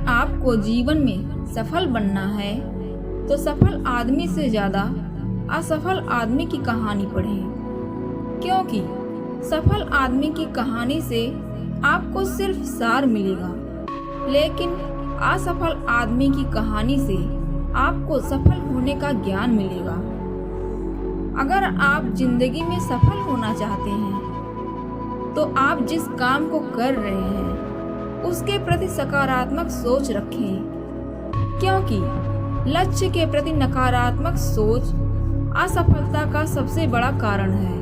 आपको जीवन में सफल बनना है तो सफल आदमी से ज़्यादा असफल आदमी की कहानी पढ़ें, क्योंकि सफल आदमी की कहानी से आपको सिर्फ सार मिलेगा, लेकिन असफल आदमी की कहानी से आपको सफल होने का ज्ञान मिलेगा। अगर आप जिंदगी में सफल होना चाहते हैं तो आप जिस काम को कर रहे हैं उसके प्रति सकारात्मक सोच रखें, क्योंकि लक्ष्य के प्रति नकारात्मक सोच असफलता का सबसे बड़ा कारण है।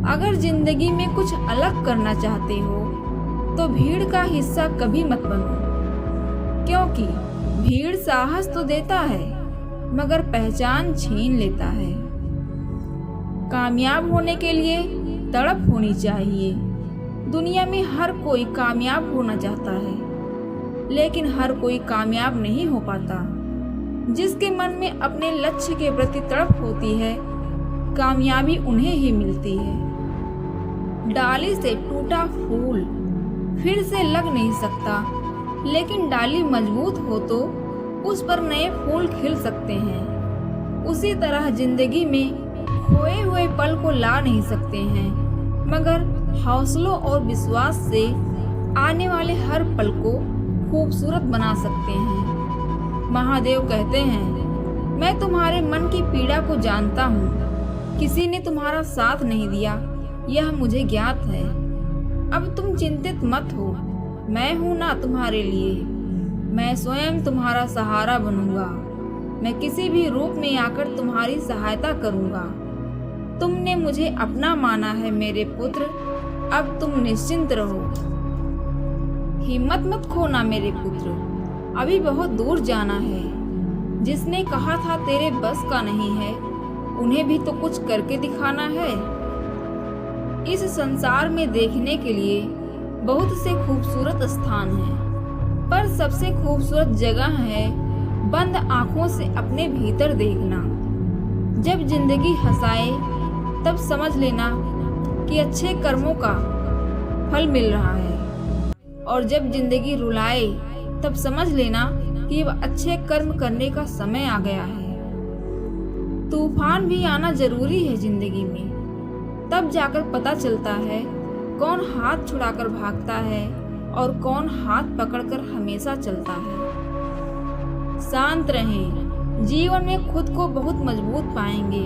अगर जिंदगी में कुछ अलग करना चाहते हो तो भीड़ का हिस्सा कभी मत बनो, क्योंकि भीड़ साहस तो देता है मगर पहचान छीन लेता है। कामयाब होने के लिए तड़प होनी चाहिए। दुनिया में हर कोई कामयाब होना चाहता है, लेकिन हर कोई कामयाब नहीं हो पाता। जिसके मन में अपने लक्ष्य के प्रति तड़प होती है, कामयाबी उन्हें ही मिलती है। डाली से टूटा फूल फिर से लग नहीं सकता, लेकिन डाली मजबूत हो तो उस पर नए फूल खिल सकते हैं। उसी तरह जिंदगी में खोए हुए पल को ला नहीं सकते हैं, मगर हौसलों और विश्वास से आने वाले हर पल को खूबसूरत बना सकते हैं। महादेव कहते हैं, मैं तुम्हारे मन की पीड़ा को जानता हूँ। किसी ने तुम्हारा साथ नहीं दिया, यह मुझे ज्ञात है। अब तुम चिंतित मत हो, मैं हूँ ना तुम्हारे लिए। मैं स्वयं तुम्हारा सहारा बनूंगा। मैं किसी भी रूप में आकर तुम्हारी सहायता करूंगा। तुमने मुझे अपना माना है मेरे पुत्र, अब तुम निश्चिंत रहो। हिम्मत मत खोना मेरे पुत्र, अभी बहुत दूर जाना है। जिसने कहा था तेरे बस का नहीं है, उन्हें भी तो कुछ करके दिखाना है। इस संसार में देखने के लिए बहुत से खूबसूरत स्थान हैं, पर सबसे खूबसूरत जगह है बंद आंखों से अपने भीतर देखना। जब जिंदगी हंसाए तब समझ लेना कि अच्छे कर्मों का फल मिल रहा है, और जब जिंदगी रुलाए तब समझ लेना कि अब अच्छे कर्म करने का समय आ गया है। तूफान भी आना जरूरी है जिंदगी में, तब जाकर पता चलता है कौन हाथ छुड़ाकर भागता है और कौन हाथ पकड़कर हमेशा चलता है। शांत रहें, जीवन में खुद को बहुत मजबूत पाएंगे,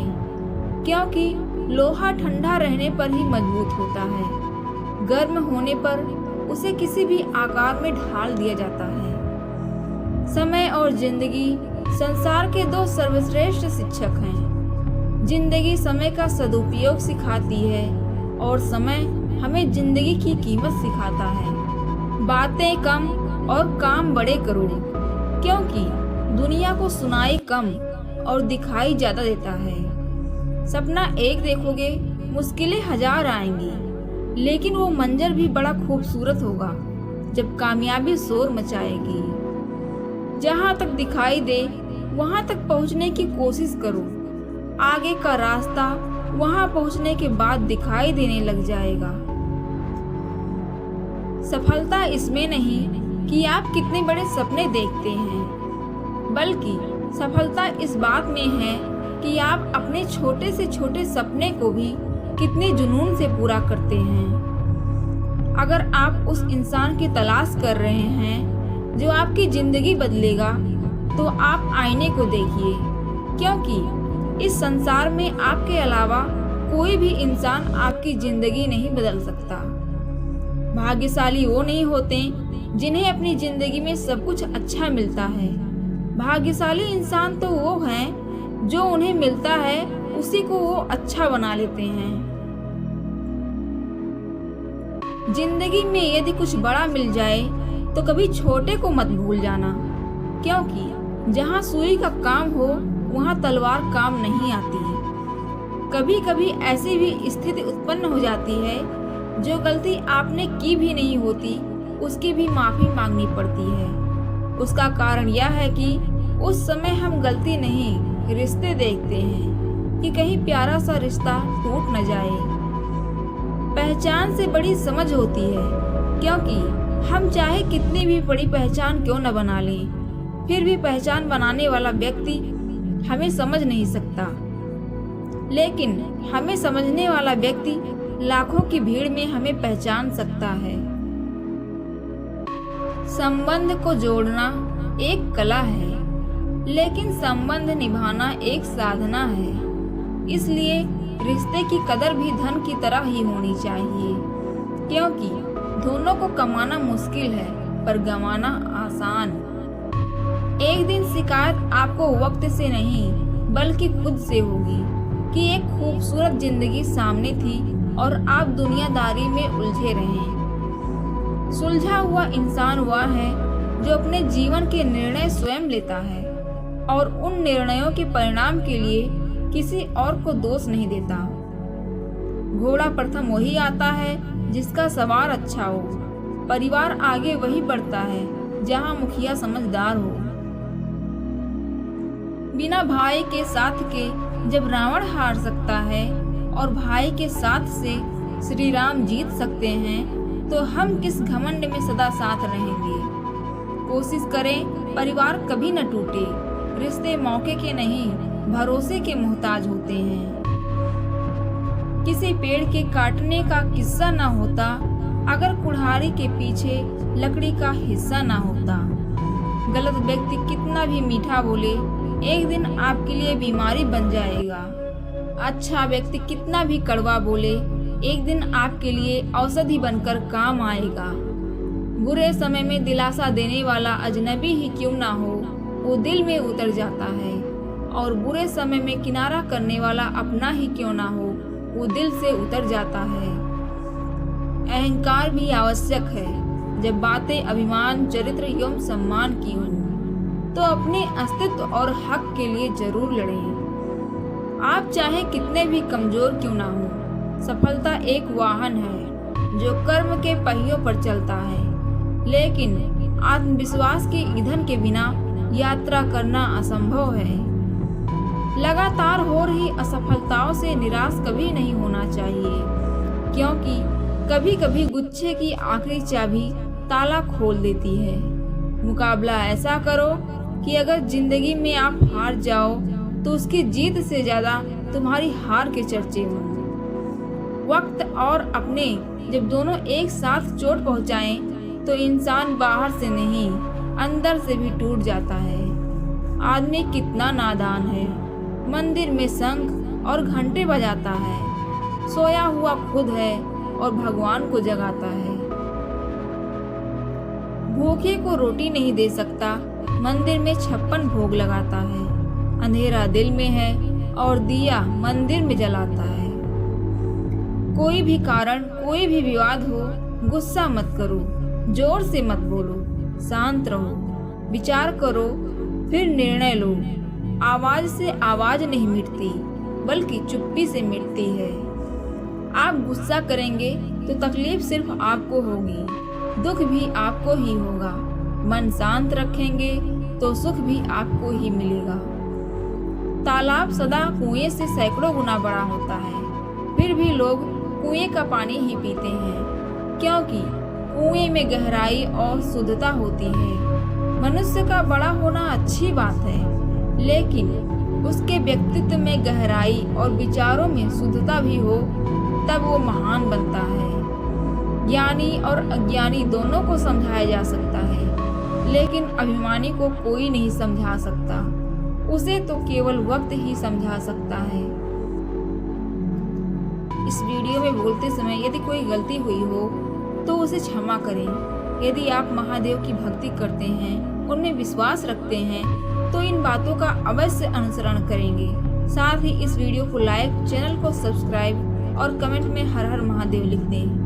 क्योंकि लोहा ठंडा रहने पर ही मजबूत होता है। गर्म होने पर उसे किसी भी आकार में ढाल दिया जाता है। समय और जिंदगी संसार के दो सर्वश्रेष्ठ शिक्षक हैं। जिंदगी समय का सदुपयोग सिखाती है और समय हमें जिंदगी की कीमत सिखाता है। बातें कम और काम बड़े करो, क्योंकि दुनिया को सुनाई कम और दिखाई ज्यादा देता है। सपना एक देखोगे, मुश्किलें हजार आएंगी, लेकिन वो मंजर भी बड़ा खूबसूरत होगा जब कामयाबी शोर मचाएगी। जहाँ तक दिखाई दे वहाँ तक पहुँचने की कोशिश करो। आगे का रास्ता वहाँ पहुँचने के बाद दिखाई देने लग जाएगा। सफलता इसमें नहीं कि आप कितने बड़े सपने देखते हैं, बल्कि सफलता इस बात में है कि आप अपने छोटे से छोटे सपने को भी कितने जुनून से पूरा करते हैं। अगर आप उस इंसान की तलाश कर रहे हैं जो आपकी जिंदगी बदलेगा, तो आप आईने को देखिए, क्योंकि इस संसार में आपके अलावा कोई भी इंसान आपकी जिंदगी नहीं बदल सकता। भाग्यशाली वो नहीं होते जिन्हें अपनी जिंदगी में सब कुछ अच्छा मिलता है। भाग्यशाली इंसान तो वो हैं जो उन्हें मिलता है उसी को वो अच्छा बना लेते हैं। जिंदगी में यदि कुछ बड़ा मिल जाए तो कभी छोटे को मत भूल जाना, क्योंकि जहाँ सुई का काम हो वहाँ तलवार काम नहीं आती है। कभी कभी ऐसी भी स्थिति उत्पन्न हो जाती है जो गलती आपने की भी नहीं होती, उसकी भी माफी मांगनी पड़ती है। उसका कारण यह है कि उस समय हम गलती नहीं रिश्ते देखते हैं कि कहीं प्यारा सा रिश्ता टूट न जाए। पहचान से बड़ी समझ होती है, क्योंकि हम चाहे कितनी भी बड़ी पहचान क्यों न बना लें, फिर भी पहचान बनाने वाला व्यक्ति हमें समझ नहीं सकता, लेकिन हमें समझने वाला व्यक्ति लाखों की भीड़ में हमें पहचान सकता है। संबंध को जोड़ना एक कला है, लेकिन संबंध निभाना एक साधना है। इसलिए रिश्ते की कदर भी धन की तरह ही होनी चाहिए, क्योंकि दोनों को कमाना मुश्किल है पर गंवाना आसान। एक दिन शिकायत आपको वक्त से नहीं बल्कि खुद से होगी कि एक खूबसूरत जिंदगी सामने थी और आप दुनियादारी में उलझे रहे। सुलझा हुआ इंसान वह है जो अपने जीवन के निर्णय स्वयं लेता है और उन निर्णयों के परिणाम के लिए किसी और को दोष नहीं देता। घोड़ा प्रथम वही आता है जिसका सवार अच्छा हो। परिवार आगे वही बढ़ता है जहां मुखिया समझदार हो। बिना भाई के साथ के जब रावण हार सकता है और भाई के साथ से श्री राम जीत सकते हैं, तो हम किस घमंड में सदा साथ रहेंगे। कोशिश करें परिवार कभी न टूटे। रिश्ते मौके के नहीं भरोसे के मोहताज होते हैं। किसी पेड़ के काटने का किस्सा ना होता अगर कुल्हाड़ी के पीछे लकड़ी का हिस्सा ना होता। गलत व्यक्ति कितना भी मीठा बोले, एक दिन आपके लिए बीमारी बन जाएगा। अच्छा व्यक्ति कितना भी कड़वा बोले, एक दिन आपके लिए औषधि बनकर काम आएगा। बुरे समय में दिलासा देने वाला अजनबी ही क्यों ना हो, वो दिल में उतर जाता है, और बुरे समय में किनारा करने वाला अपना ही क्यों ना हो, वो दिल से उतर जाता है। अहंकार भी आवश्यक है। जब बातें अभिमान, चरित्र एवं सम्मान की हों, तो अपने अस्तित्व और हक के लिए जरूर लड़ें। आप चाहे कितने भी कमजोर क्यों ना हो, सफलता एक वाहन है जो कर्म के पहियों पर चलता है, लेकिन आत्मविश्वास के ईंधन के बिना यात्रा करना असंभव है। लगातार हो रही असफलताओं से निराश कभी नहीं होना चाहिए, क्योंकि कभी कभी गुच्छे की आखिरी चाबी ताला खोल देती है। मुकाबला ऐसा करो कि अगर जिंदगी में आप हार जाओ तो उसकी जीत से ज्यादा तुम्हारी हार के चर्चे हों। वक्त और अपने जब दोनों एक साथ चोट पहुंचाएं, तो इंसान बाहर से नहीं अंदर से भी टूट जाता है। आदमी कितना नादान है, मंदिर में शंख और घंटे बजाता है, सोया हुआ खुद है और भगवान को जगाता है। भूखे को रोटी नहीं दे सकता, मंदिर में 56 भोग लगाता है। अंधेरा दिल में है और दिया मंदिर में जलाता है। कोई भी कारण, कोई भी विवाद हो, गुस्सा मत करो, जोर से मत बोलो, शांत रहो, विचार करो, फिर निर्णय लो। आवाज से आवाज नहीं मिटती, बल्कि चुप्पी से मिटती है। आप गुस्सा करेंगे तो तकलीफ सिर्फ आपको होगी, दुख भी आपको ही होगा। मन शांत रखेंगे तो सुख भी आपको ही मिलेगा। तालाब सदा कुएं से सैकड़ों गुना बड़ा होता है, फिर भी लोग कुएं का पानी ही पीते हैं, क्योंकि कुएं में गहराई और शुद्धता होती है। मनुष्य का बड़ा होना अच्छी बात है, लेकिन उसके व्यक्तित्व में गहराई और विचारों में शुद्धता भी हो, तब वो महान बनता है। ज्ञानी और अज्ञानी दोनों को समझाया जा सकता है, लेकिन अभिमानी को कोई नहीं समझा सकता, उसे तो केवल वक्त ही समझा सकता है। इस वीडियो में बोलते समय यदि कोई गलती हुई हो तो उसे क्षमा करें। यदि आप महादेव की भक्ति करते हैं, उनमें विश्वास रखते हैं, तो इन बातों का अवश्य अनुसरण करेंगे। साथ ही इस वीडियो को लाइक, चैनल को सब्सक्राइब और कमेंट में हर हर महादेव लिख दें।